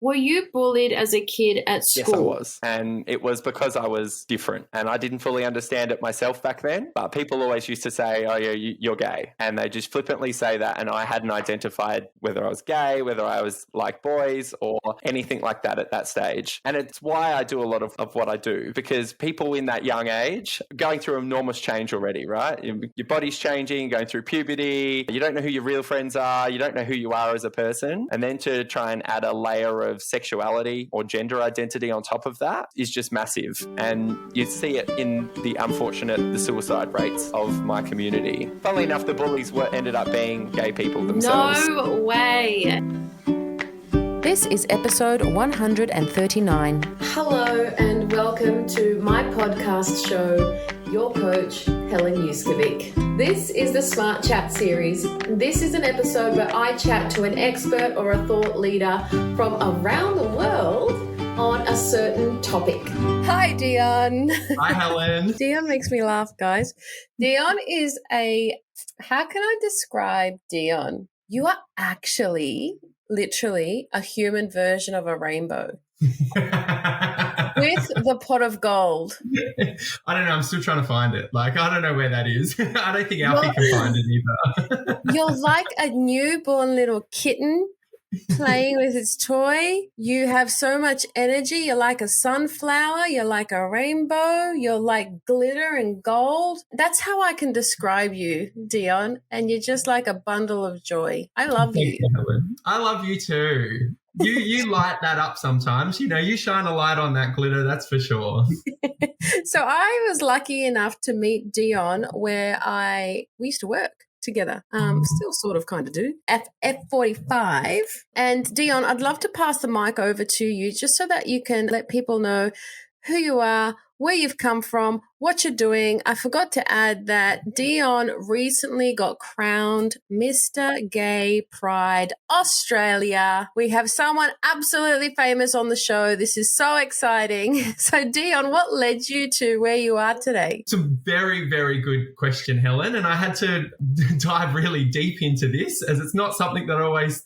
Were you bullied as a kid at school? Yes, I was. And it was because I was different. And I didn't fully understand it myself back then. But people always used to say, oh, yeah, you're gay. And they just flippantly say that. And I hadn't identified whether I was gay, whether I was like boys or anything like that at that stage. And it's why I do a lot of what I do, because people in that young age are going through enormous change already, right? Your body's changing, going through puberty. You don't know who your real friends are. You don't know who you are as a person. And then to try and add a layer of sexuality or gender identity on top of that is just massive. And you see it in the suicide rates of my community. Funnily enough, the bullies ended up being gay people themselves. No way. This is episode 139. Hello and welcome to my podcast show, Your Coach, Helen Uskovic. This is the Smart Chat series. This is an episode where I chat to an expert or a thought leader from around the world on a certain topic. Hi, Dion. Hi, Helen. Dion makes me laugh, guys. Dion is how can I describe Dion? You are actually literally a human version of a rainbow. With the pot of gold. I don't know. I'm still trying to find it. I don't know where that is. I don't think Alfie can find it either. You're like a newborn little kitten playing with its toy. You have so much energy. You're like a sunflower. You're like a rainbow. You're like glitter and gold. That's how I can describe you, Dion. And you're just like a bundle of joy. I love you. Helen. I love you too. You light that up sometimes. You shine a light on that glitter, that's for sure. So I was lucky enough to meet Dion where we used to work together. Still sort of kind of do. F45. And Dion, I'd love to pass the mic over to you just so that you can let people know who you are, where you've come from, what you're doing. I forgot to add that Dion recently got crowned Mr. Gay Pride Australia. We have someone absolutely famous on the show. This is so exciting. So Dion, what led you to where you are today? It's a very, very good question, Helen. And I had to dive really deep into this as it's not something that I always,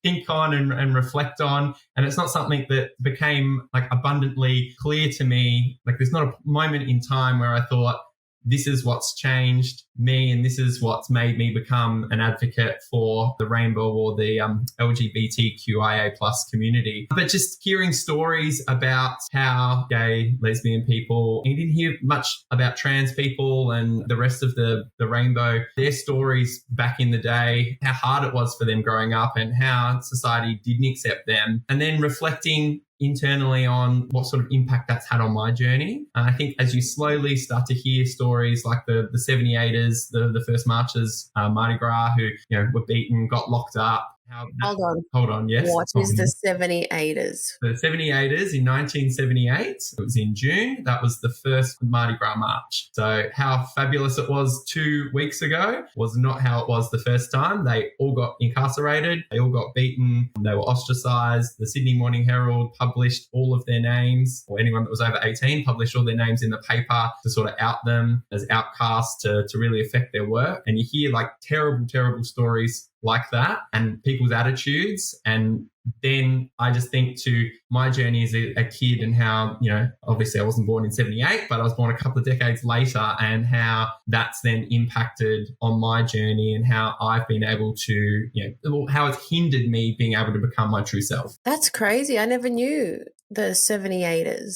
think on and reflect on. And it's not something that became abundantly clear to me. There's not a moment in time where I thought, this is what's changed me and this is what's made me become an advocate for the rainbow or the LGBTQIA plus community. But just hearing stories about how gay, lesbian people, you didn't hear much about trans people and the rest of the rainbow, their stories back in the day, how hard it was for them growing up and how society didn't accept them. And then reflecting internally on what sort of impact that's had on my journey. I think as you slowly start to hear stories like the 78ers, the first marchers, Mardi Gras, who were beaten, got locked up. Hold on, yes. What is the 78ers? The 78ers in 1978, it was in June. That was the first Mardi Gras march. So how fabulous it was 2 weeks ago was not how it was the first time. They all got incarcerated. They all got beaten. They were ostracized. The Sydney Morning Herald published all of their names, or anyone that was over 18 published all their names in the paper to sort of out them as outcasts to really affect their work. And you hear terrible, terrible stories like that and people's attitudes. And then I just think to my journey as a kid and how, obviously I wasn't born in 78, but I was born a couple of decades later, and how that's then impacted on my journey and how I've been able to, how it's hindered me being able to become my true self. That's crazy. I never knew the 78ers.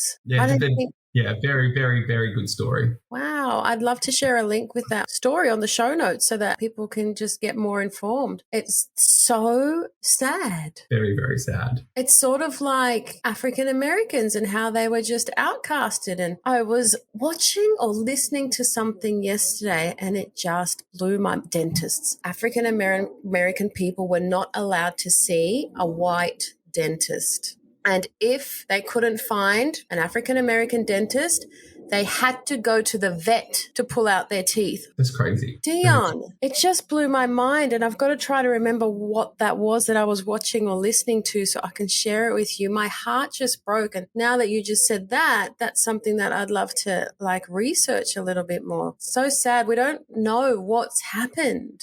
Yeah, very, very, very good story. Wow. I'd love to share a link with that story on the show notes so that people can just get more informed. It's so sad. Very, very sad. It's sort of like African Americans and how they were just outcasted. And I was watching or listening to something yesterday and it just blew my dentists. African American people were not allowed to see a white dentist. And if they couldn't find an African-American dentist, they had to go to the vet to pull out their teeth. That's crazy. Dion, it just blew my mind, and I've got to try to remember what that was that I was watching or listening to so I can share it with you. My heart just broke, and now that you just said that, that's something that I'd love to research a little bit more. So sad. We don't know what's happened,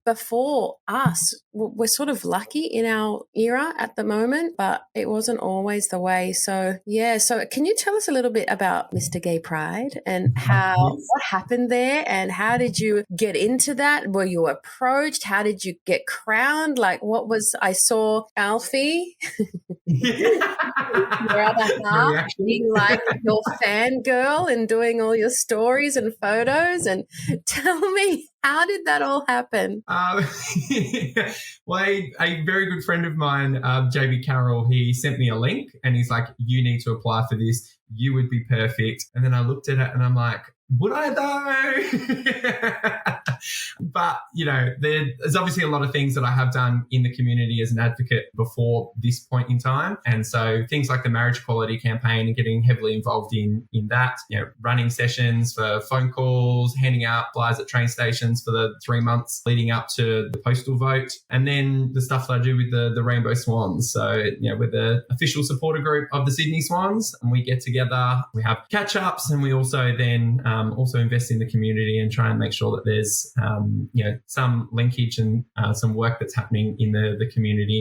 before us. we're sort of lucky in our era at the moment, but it wasn't always the way. So, yeah. So can you tell us a little bit about Mr. Gay Pride and what happened there and how did you get into that? Were you approached? How did you get crowned? Like I saw Alfie, your other half, being like your fangirl and doing all your stories and photos. And tell me, how did that all happen? Well, a very good friend of mine, JB Carroll, he sent me a link and he's like, you need to apply for this. You would be perfect. And then I looked at it and I'm like, would I though? But, there's obviously a lot of things that I have done in the community as an advocate before this point in time. And so things like the marriage equality campaign and getting heavily involved in that, running sessions for phone calls, handing out flyers at train stations for the 3 months leading up to the postal vote. And then the stuff that I do with the Rainbow Swans. So, we're the official supporter group of the Sydney Swans and we get together, we have catch-ups and we also then also invest in the community and try and make sure that there's, some linkage and some work that's happening in the community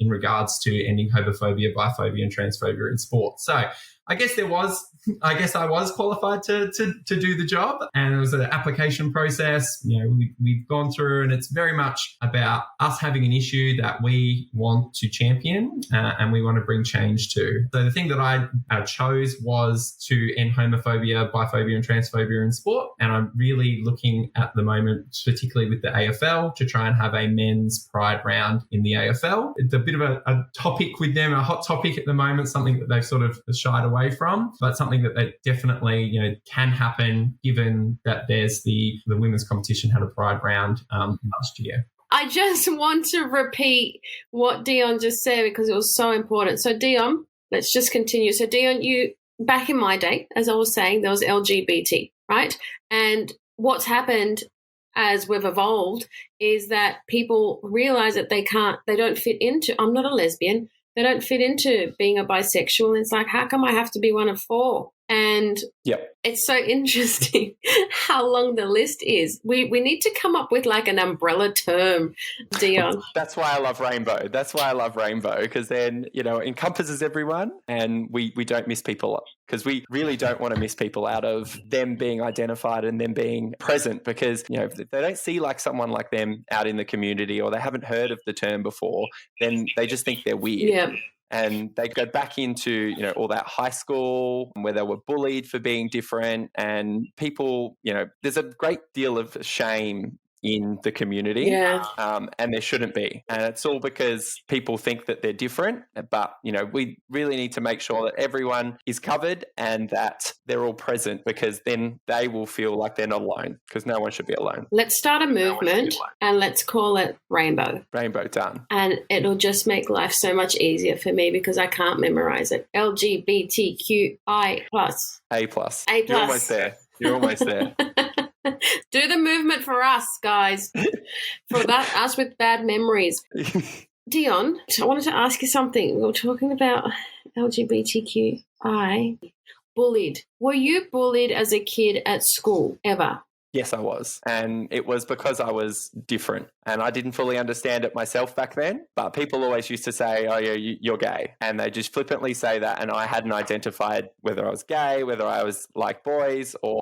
in regards to ending homophobia, biphobia and transphobia in sport. So I guess I was qualified to do the job, and it was an application process. We've gone through, and it's very much about us having an issue that we want to champion and we want to bring change to. So the thing that I chose was to end homophobia, biphobia, and transphobia in sport. And I'm really looking at the moment, particularly with the AFL, to try and have a men's pride round in the AFL. It's a bit of a topic with them, a hot topic at the moment, something that they've sort of shied away from, but something that they definitely can happen given that there's the women's competition had a pride round last year. I just want to repeat what Dion just said because it was so important. So Dion, let's just continue. So Dion, you back in my day, as I was saying, there was LGBT, right? And what's happened as we've evolved is that people realize that they don't fit into, I'm not a lesbian, they don't fit into being a bisexual. And it's like, how come I have to be one of four? And It's so interesting how long the list is. We need to come up with like an umbrella term, Dion. That's why I love rainbow. Because then, it encompasses everyone and we don't miss people because we really don't want to miss people out of them being identified and them being present because, if they don't see like someone like them out in the community or they haven't heard of the term before, then they just think they're weird. Yeah. And they go back into, all that high school where they were bullied for being different and people, there's a great deal of shame in the community and there shouldn't be. And it's all because people think that they're different. But, we really need to make sure that everyone is covered and that they're all present because then they will feel like they're not alone because no one should be alone. Let's start a movement and let's call it Rainbow. Rainbow, done. And it'll just make life so much easier for me because I can't memorize it. LGBTQI+. A+. You're almost there. Do the movement for us, guys. For us with bad memories. Dion, I wanted to ask you something. We were talking about LGBTQI. Bullied. Were you bullied as a kid at school ever? Yes, I was. And it was because I was different. And I didn't fully understand it myself back then. But people always used to say, oh, yeah, you're gay. And they just flippantly say that. And I hadn't identified whether I was gay, whether I was like boys or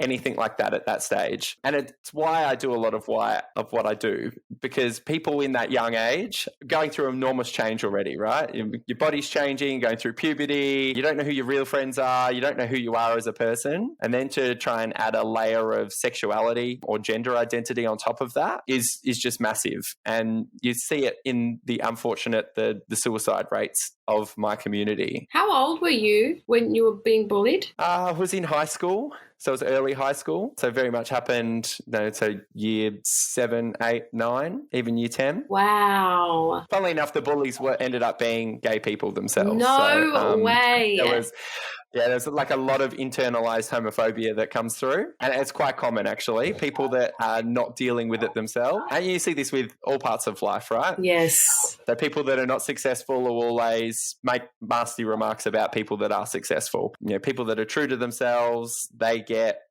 anything like that at that stage. And it's why I do a lot of what I do. Because people in that young age are going through enormous change already, right? Your body's changing, going through puberty. You don't know who your real friends are. You don't know who you are as a person. And then to try and add a layer of sexuality or gender identity on top of that is just massive. And you see it in the unfortunate, the suicide rates of my community. How old were you when you were being bullied? I was in high school. So it was early high school. So very much happened, so year 7, 8, 9, even year 10. Wow. Funnily enough, the bullies ended up being gay people themselves. No way. There's like a lot of internalized homophobia that comes through. And it's quite common, actually. People that are not dealing with it themselves. And you see this with all parts of life, right? Yes. So people that are not successful will always make nasty remarks about people that are successful. People that are true to themselves, they get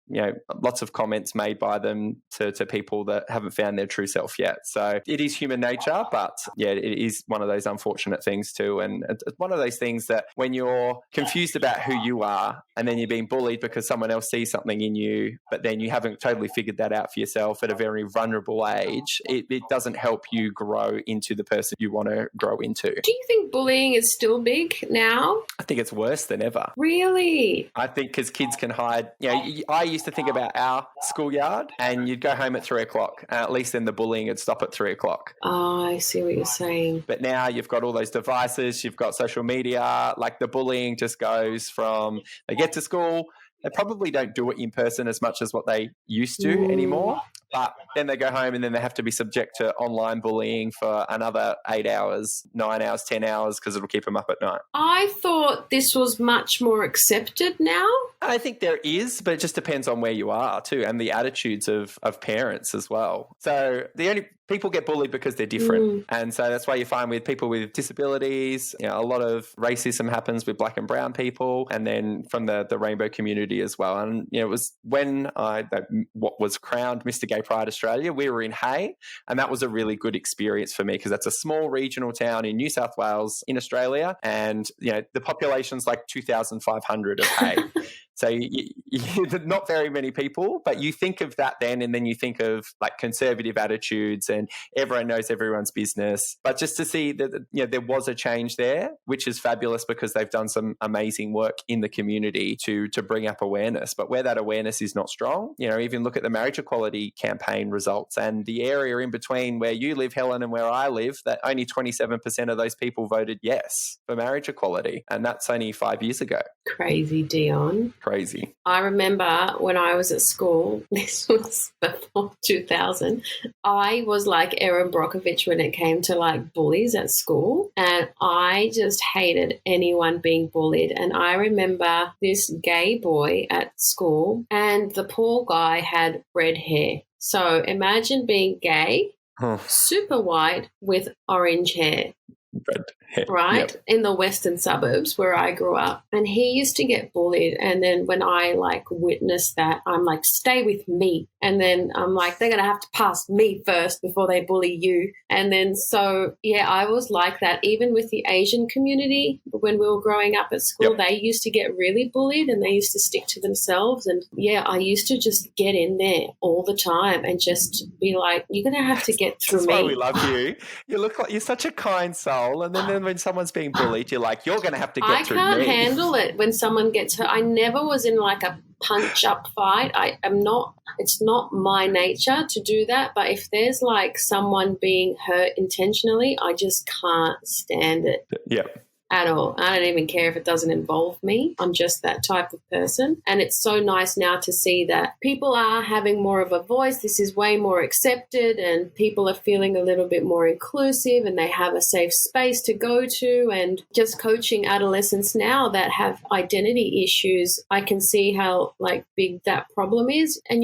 lots of comments made by them to people that haven't found their true self yet. So it is human nature, but yeah, it is one of those unfortunate things too. And it's one of those things that when you're confused about who you are and then you're being bullied because someone else sees something in you, but then you haven't totally figured that out for yourself at a very vulnerable age, it doesn't help you grow into the person you want to grow into. Do you think bullying is still big now? I think it's worse than ever. Really? I think because kids can hide. I used to think about our schoolyard and you'd go home at 3:00. At least then the bullying would stop at 3:00. Oh, I see what you're saying. But now you've got all those devices, you've got social media, like the bullying just goes from they get to school, they probably don't do it in person as much as what they used to anymore. But then they go home and then they have to be subject to online bullying for another 8 hours, 9 hours, 10 hours because it'll keep them up at night. I thought this was much more accepted now. I think there is, but it just depends on where you are too and the attitudes of parents as well. So people get bullied because they're different. And so that's why you find with people with disabilities, a lot of racism happens with black and brown people and then from the rainbow community as well. And, it was when what was crowned Mr. Gay Pride Australia, we were in Hay, and that was a really good experience for me because that's a small regional town in New South Wales in Australia. And, the population's like 2,500 of Hay. So not very many people, but you think of that then, and then you think of like conservative attitudes and everyone knows everyone's business. But just to see that, there was a change there, which is fabulous because they've done some amazing work in the community to bring up awareness. But where that awareness is not strong, even look at the marriage equality campaign results and the area in between where you live, Helen, and where I live, that only 27% of those people voted yes for marriage equality. And that's only 5 years ago. Crazy, Dion. Crazy. I remember when I was at school, this was before 2000, I was like Erin Brockovich when it came to like bullies at school, and I just hated anyone being bullied. And I remember this gay boy at school, and the poor guy had red hair. So imagine being gay, super white with orange hair. Red hair. Right? Yep. In the western suburbs where I grew up. And he used to get bullied. And then when I witnessed that, I'm like, stay with me. And then I'm like, they're going to have to pass me first before they bully you. And then I was like that. Even with the Asian community, when we were growing up at school, they used to get really bullied and they used to stick to themselves. And I used to just get in there all the time and just be like, you're going to have to get through me. That's why we love you. You look like you're such a kind soul. And then when someone's being bullied, you're like, you're going to have to get through me. I can't handle it when someone gets hurt. I never was in like a punch-up fight. It's not my nature to do that. But if there's like someone being hurt intentionally, I just can't stand it. Yeah. At all. I don't even care if it doesn't involve me. I'm just that type of person. And it's so nice now to see that people are having more of a voice. This is way more accepted and people are feeling a little bit more inclusive and they have a safe space to go to. And just coaching adolescents now that have identity issues, I can see how big that problem is. And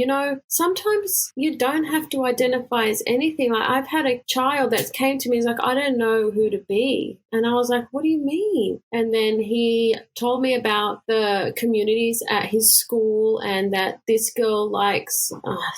sometimes you don't have to identify as anything. Like I've had a child that came to me, he's like, I don't know who to be. And I was like, what do you mean? And then he told me about the communities at his school and that this girl likes,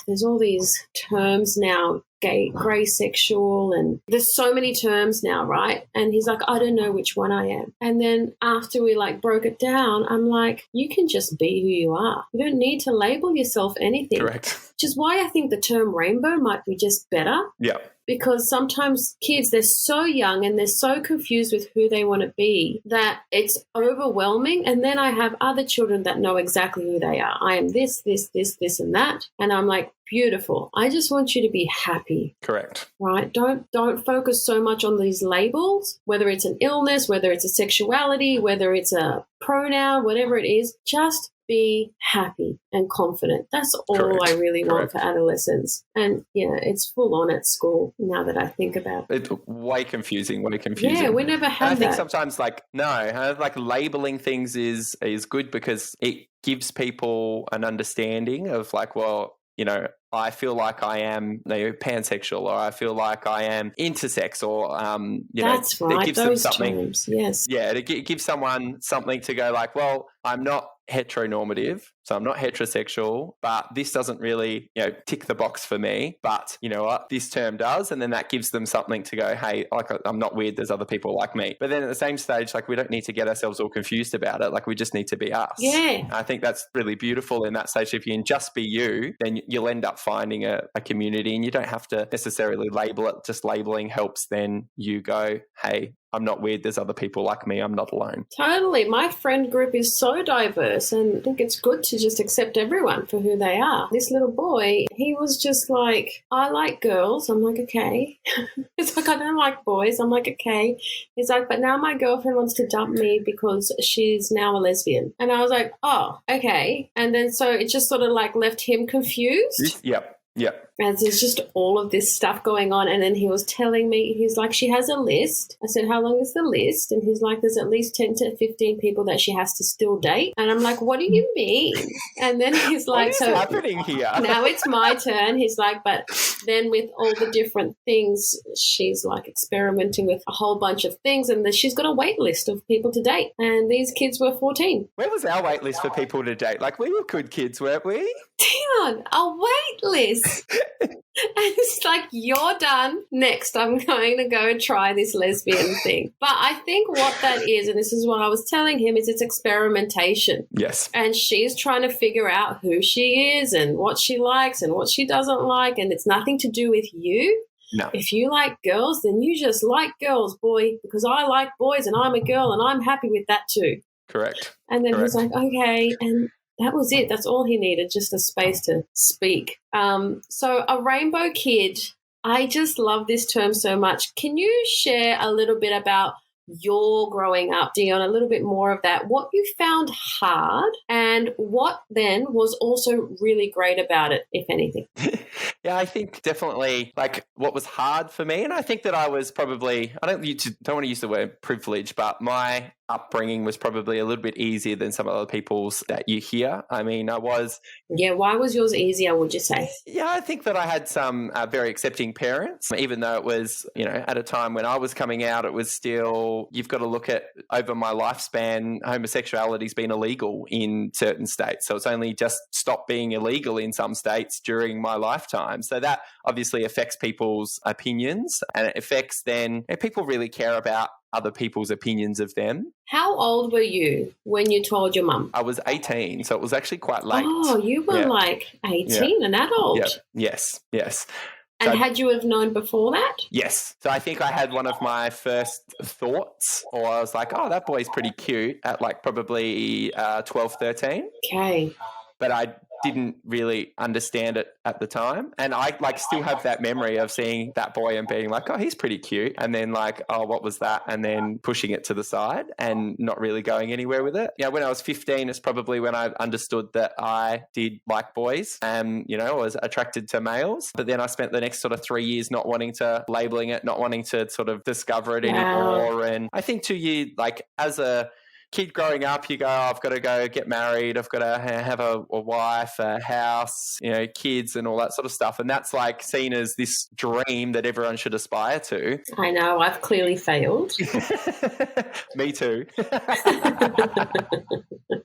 there's all these terms now, grey sexual, and there's so many terms now, right? And he's like, I don't know which one I am. And then after we broke it down, I'm like, you can just be who you are. You don't need to label yourself anything. Correct. Which is why I think the term rainbow might be just better. Yeah. Because sometimes kids, they're so young and they're so confused with who they want to be that it's overwhelming. And then I have other children that know exactly who they are. I am this, and that. And I'm like, beautiful. I just want you to be happy. Correct. Right? Don't focus so much on these labels, whether it's an illness, whether it's a sexuality, whether it's a pronoun, whatever it is. Just be happy and confident. That's all Correct. I really want for adolescents. And it's full on at school now that I think about it. It's way confusing. Yeah, we never had that. I think sometimes labeling things is good because it gives people an understanding of I feel like I am pansexual, or I feel like I am intersex, or That's right. it gives Those them something. terms, yes. Yeah, it gives someone something to go like, well, I'm not heteronormative, so I'm not heterosexual, but this doesn't really, tick the box for me. But you know what, this term does, and then that gives them something to go, hey, like I'm not weird. There's other people like me. But then at the same stage, like we don't need to get ourselves all confused about it. Like we just need to be us. Yeah. I think that's really beautiful in that stage. If you can just be you, then you'll end up finding a community, and you don't have to necessarily label it. Just labeling helps. Then you go, hey, I'm not weird. There's other people like me. I'm not alone. Totally. My friend group is so diverse, and I think it's good to just accept everyone for who they are. This little boy, he was just like, I like girls. I'm like, okay. It's like, I don't like boys. I'm like, okay. He's like, but now my girlfriend wants to dump me because she's now a lesbian. And I was like, oh, okay. And then so it just sort of like left him confused. Yep. And there's just all of this stuff going on. And then he was telling me, he's like, she has a list. I said, how long is the list? And he's like, there's at least 10 to 15 people that she has to still date. And I'm like, what do you mean? And then he's like, what is happening here? Now it's my turn. He's like, but then with all the different things, she's like experimenting with a whole bunch of things. And she's got a wait list of people to date. And these kids were 14. Where was our wait list for people to date? Like, we were good kids, weren't we? Dion, a wait list. And it's like, you're done. Next, I'm going to go and try this lesbian thing. But I think what that is, and this is what I was telling him, is it's experimentation. Yes. And she's trying to figure out who she is and what she likes and what she doesn't like. And it's nothing to do with you. No. If you like girls, then you just like girls, boy, because I like boys and I'm a girl and I'm happy with that too. Correct. And then he's like, okay. And that was it. That's all he needed, just a space to speak. So a rainbow kid, I just love this term so much. Can you share a little bit about your growing up, Dion, a little bit more of that, what you found hard and what then was also really great about it, if anything? Yeah, I think definitely like what was hard for me, and I think that I was probably, I don't want to use the word privilege, but my upbringing was probably a little bit easier than some other people's that you hear. I mean, I was... Yeah, why was yours easier, would you say? Yeah, I think that I had some very accepting parents, even though it was, at a time when I was coming out, it was still, you've got to look at, over my lifespan, homosexuality's been illegal in certain states. So it's only just stopped being illegal in some states during my lifetime. So that obviously affects people's opinions, and it affects then, people really care about other people's opinions of them. How old were you when you told your mum? I was 18, so it was actually quite late. Oh, you were like 18, an adult. Yeah. Yes. And So, had you have known before that? yes. So I think I had one of my first thoughts, or I was like, oh, that boy's pretty cute at like probably 12, 13. Okay. But I didn't really understand it at the time. And I like still have that memory of seeing that boy and being like, oh, he's pretty cute. And then like, oh, what was that? And then pushing it to the side and not really going anywhere with it. Yeah, when I was 15, it's probably when I understood that I did like boys and, was attracted to males. But then I spent the next sort of 3 years not wanting to, labeling it, not wanting to sort of discover it anymore. And I think like as a kid growing up, you go, oh, I've got to go get married. I've got to have a wife, a house, kids and all that sort of stuff. And that's like seen as this dream that everyone should aspire to. I know, I've clearly failed. Me too.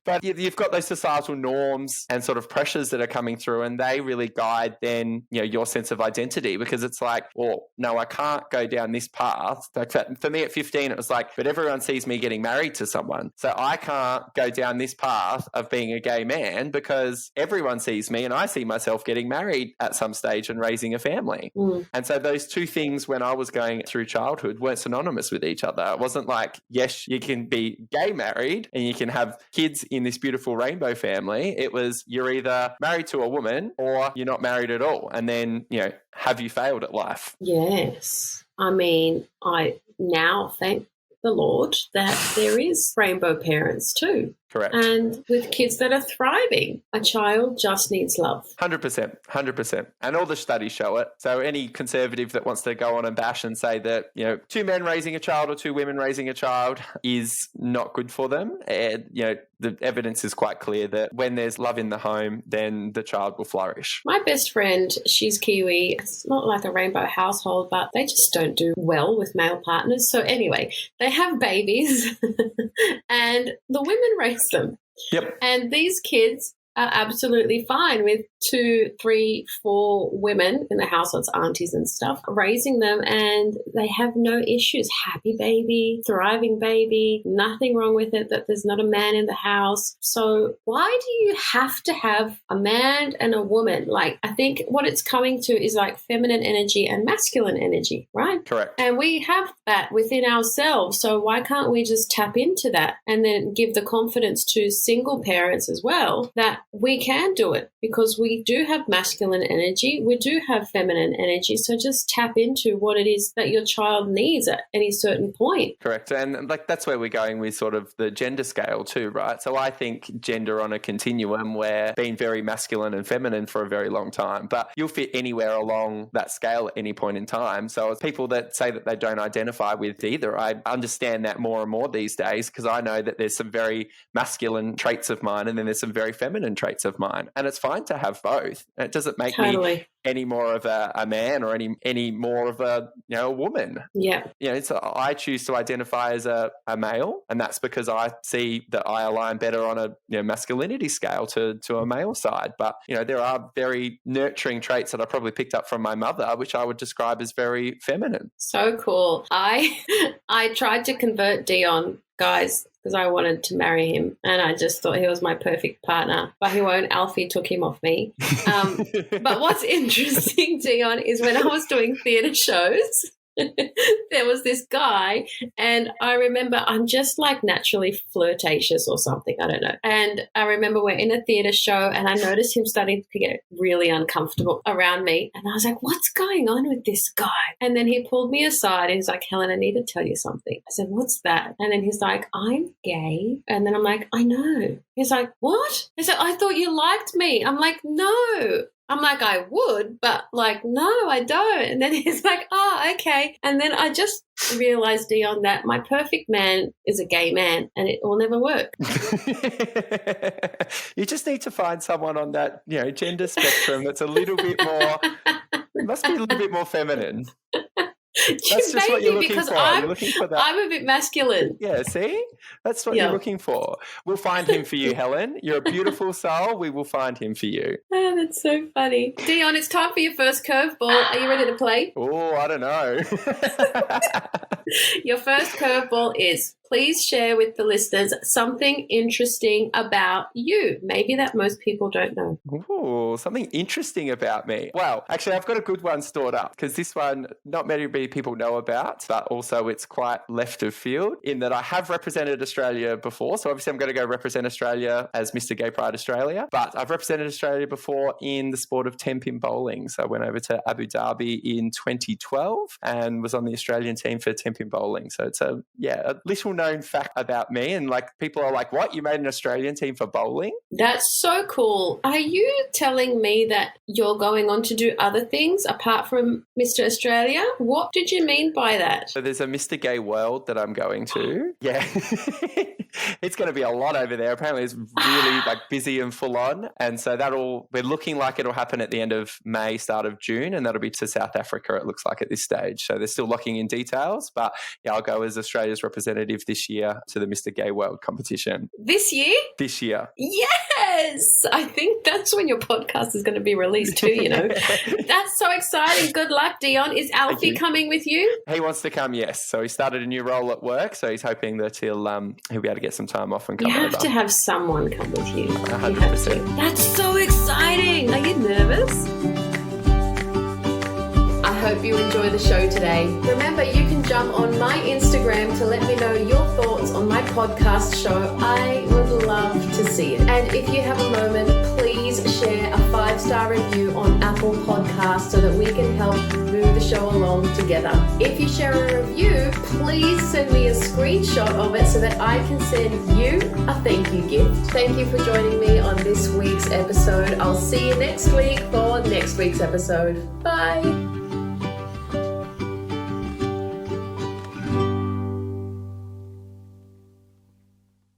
But you've got those societal norms and sort of pressures that are coming through, and they really guide then, your sense of identity, because it's like, well, no, I can't go down this path. Like for me at 15, it was like, but everyone sees me getting married to someone. So I can't go down this path of being a gay man because everyone sees me and I see myself getting married at some stage and raising a family. Mm. And so those two things when I was going through childhood weren't synonymous with each other. It wasn't like, yes, you can be gay married and you can have kids in this beautiful rainbow family. It was you're either married to a woman or you're not married at all. And then, have you failed at life? Yes. I mean, I now thank the Lord that there is rainbow parents too. Correct. And with kids that are thriving, a child just needs love. 100%. And all the studies show it. So any conservative that wants to go on and bash and say that, you know, 2 men raising a child or 2 women raising a child is not good for them, and, you know, the evidence is quite clear that when there's love in the home, then the child will flourish. My best friend, she's Kiwi. It's not like a rainbow household, but they just don't do well with male partners. So anyway, they have babies and the women raise them. Yep. And these kids are absolutely fine with 2, 3, 4 women in the households, aunties and stuff, raising them, and they have no issues. Happy baby, thriving baby, nothing wrong with it, that there's not a man in the house. So why do you have to have a man and a woman? Like, I think what it's coming to is like feminine energy and masculine energy, right? Correct. And we have that within ourselves. So why can't we just tap into that and then give the confidence to single parents as well that we can do it, because we do have masculine energy, we do have feminine energy. So just tap into what it is that your child needs at any certain point. Correct. And like that's where we're going with sort of the gender scale too, right? So I think gender on a continuum where being very masculine and feminine for a very long time, but you'll fit anywhere along that scale at any point in time. So as people that say that they don't identify with either, I understand that more and more these days, because I know that there's some very masculine traits of mine and then there's some very feminine traits of mine. And it's fine to have both. It doesn't make me any more of a man or any more of a, you know, a woman. Yeah. You know, so I choose to identify as a male, and that's because I see that I align better on a, you know, masculinity scale to a male side. But, you know, there are very nurturing traits that I probably picked up from my mother, which I would describe as very feminine. So cool. I tried to convert Dion, guys, because I wanted to marry him and I just thought he was my perfect partner, but he won't. Alfie took him off me. But what's interesting, Dion, is when I was doing theatre shows, there was this guy, and I remember I'm just like naturally flirtatious or something, I don't know. And I remember we're in a theatre show and I noticed him starting to get really uncomfortable around me. And I was like, what's going on with this guy? And then he pulled me aside and he's like, Helen, I need to tell you something. I said, what's that? And then he's like, I'm gay. And then I'm like, I know. He's like, what? He said, I thought you liked me. I'm like, no. I'm like, I would, but like, no, I don't. And then he's like, oh, okay. And then I just realized, Dion, that my perfect man is a gay man and it will never work. You just need to find someone on that, you know, gender spectrum that's a little bit more, must be a little bit more feminine. That's just what you're looking for. You're looking for that. I'm a bit masculine. Yeah, see? That's what you're looking for. We'll find him for you, Helen. You're a beautiful soul. We will find him for you. Oh, that's so funny. Dion, it's time for your first curveball. Are you ready to play? Oh, I don't know. Your first curveball is, please share with the listeners something interesting about you, maybe that most people don't know. Ooh, something interesting about me. Well, actually, I've got a good one stored up, because this one, not many people know about, but also it's quite left of field in that I have represented Australia before. So obviously I'm going to go represent Australia as Mr. Gay Pride Australia, but I've represented Australia before in the sport of 10-pin bowling. So I went over to Abu Dhabi in 2012 and was on the Australian team for 10-pin bowling. So it's a little known fact about me, and like people are like, what, you made an Australian team for bowling? That's so cool. Are you telling me that you're going on to do other things apart from Mr. Australia? What did you mean by that? So there's a Mr. Gay World that I'm going to. Yeah. It's going to be a lot over there. Apparently it's really like busy and full on. And so we're looking like it'll happen at the end of May, start of June, and that'll be to South Africa, it looks like, at this stage. So they're still locking in details, but yeah, I'll go as Australia's representative this year to the Mr. Gay World competition. This year? This year. Yes! I think that's when your podcast is going to be released too, you know. That's so exciting. Good luck, Dion. Is Alfie coming with you? He wants to come, yes. So he started a new role at work, so he's hoping that he'll be able to get some time off and come over. You have to have someone come with you. 100%. That's so exciting. Are you nervous? I hope you enjoy the show today. Remember, you can jump on my Instagram to let me know your thoughts on my podcast show. I would love to see it. And if you have a moment, please share a 5-star review on Apple Podcasts so that we can help move the show show along together. If you share a review, please send me a screenshot of it so that I can send you a thank you gift. Thank you for joining me on this week's episode. I'll see you next week for next week's episode. Bye.